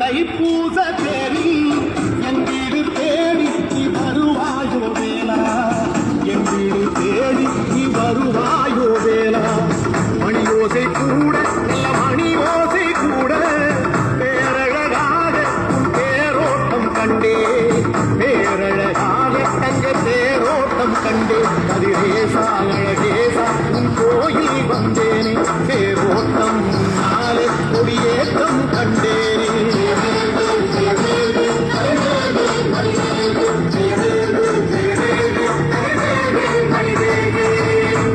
தைப்பூச தேடி என் வீடு தேடி நீ வருவாயோ வேளா, என் வீடு தேடி நீ வருவாயோ வேளா. மணியோசை கூட நல்ல மணியோசை கூட பேரழகாக உன் தேரோட்டம் கண்டே, பேரழகாக தங்க தேரோட்டம் கண்டே. கதிரேசா அழகேசா உன் கோயில் வந்தேனே, தேரோட்டம் நாளே கொடியேற்றம் கண்டேனே.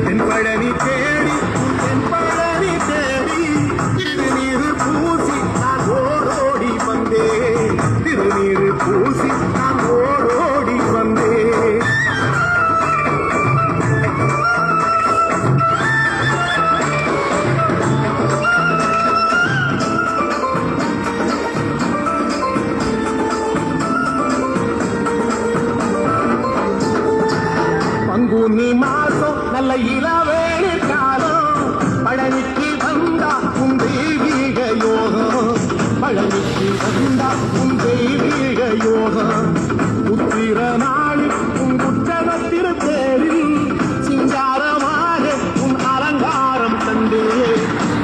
தென்பழனி தேடி தென்பழனி தேடி திருநீரு பூசி நான் ஓடோடி வந்தேன், திருநீரு பூசி நான் ஓடோடி வந்தேன். பங்குனி மாசம் நல்ல இளவேணி காலம், பழனிக்கு வந்தா உன் தெய்வீக யோகம், பழனிக்கு வந்தா உன் தெய்வீக யோகம். உத்திர நாளில் உன் உற்சவத்திரு தேரில் சிங்காரமாக உன் அலங்காரம் கண்டே,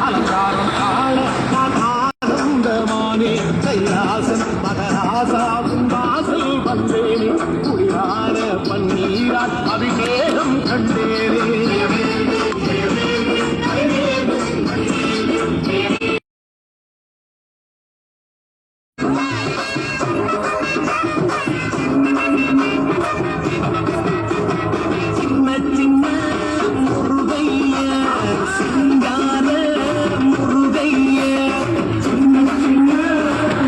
அலங்காரம் காண நான் ஆனந்தமானே. கைலாசன் மகராசா உன் வாசல் வந்தேனே, குடியான பன்னீரால் அபிஷேகம் கண்டேனே. சின்ன சின்ன முருகைய சிங்கார முருகைய, சின்ன சின்ன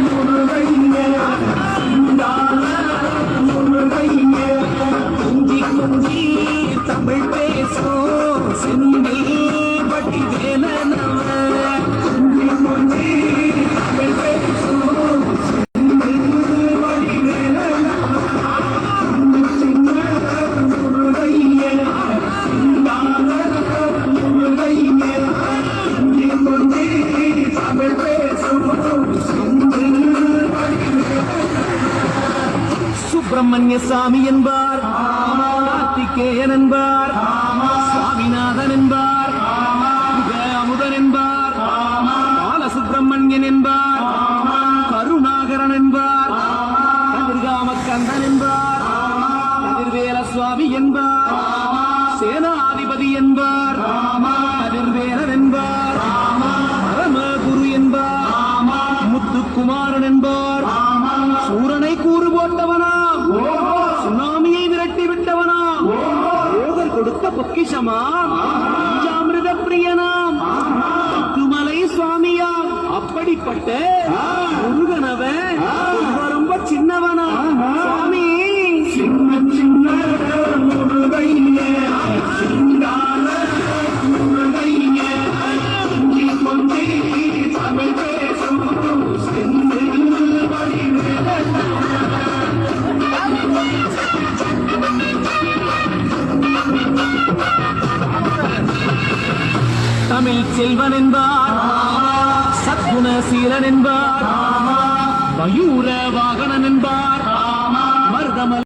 முருகைய சிங்கார முருகைய. குஞ்சி குஞ்சி தமிழ் பேசும் செந்தில் பட்டி வேலனவ, குஞ்சி குஞ்சி தமிழ் பேசும் செந்தில் பட்டி வேலனவ. சின்ன முருகைய சிங்கார முருகைய, குஞ்சி குஞ்சி தமிழ் பேசும் செந்தில் பட்டி வேலனவ. சுப்பிரமணிய சாமி என்பார், கார்த்திகேயன் என்பார், சுவாமிநாதன் என்பார், அமுதன் என்பார், பாலசுப்பிரமணியன் என்பார், கருணாகரன் என்பார், கதிர்காமக்கந்தன் என்பார், கதிர்வேல சுவாமி என்பார், சேனாதிபதி என்பார், கதிர்வேலன் என்பார், பரமகுரு என்பார், முத்துக்குமாரன் என்பார், சூரனை கூறு போட்டவனா, சுனாமியை விரட்டி விட்டவனாம், யோகர் கொடுத்த பொக்கிஷமா, பஞ்சாமிருத பிரியனாம், பத்துமலை சுவாமியாம். அப்படிப்பட்ட முருகனவன் ரொம்ப சின்னவனா சுவாமி. சின்ன சின்ன முருகைய சிங்கார முருகைய, குஞ்சி குஞ்சி தமிழ் பேசும் செந்தில் படி வேலனவ. தமிழ் செல்வன் என்பார், சத்குணசீலன் என்பார், மயூர வாகனன் என்பார்,